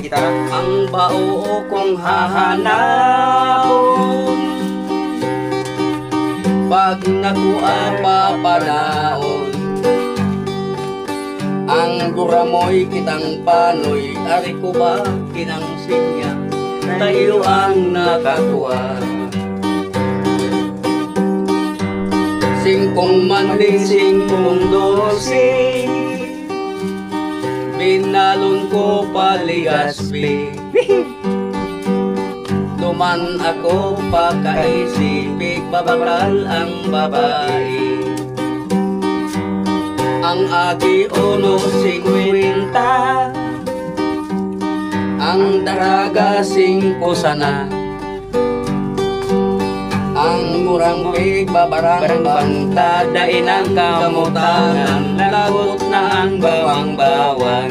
gitara. Ang bao kong hahanapon, pag nakuha papanaon. Ang guramoy kitang panoy, ari ko ba kinang sinya, tayo ang nakakuha. Singkong manding, singkong dosi, binalon ko paligaspi. Duman ako pagkaisipig, babakal ang babae. Ang agi uno 50, ang daraga 5 sana. Ang murang pig babarang bangta, dain ang kamutangan, lagot na ang bawang-bawang.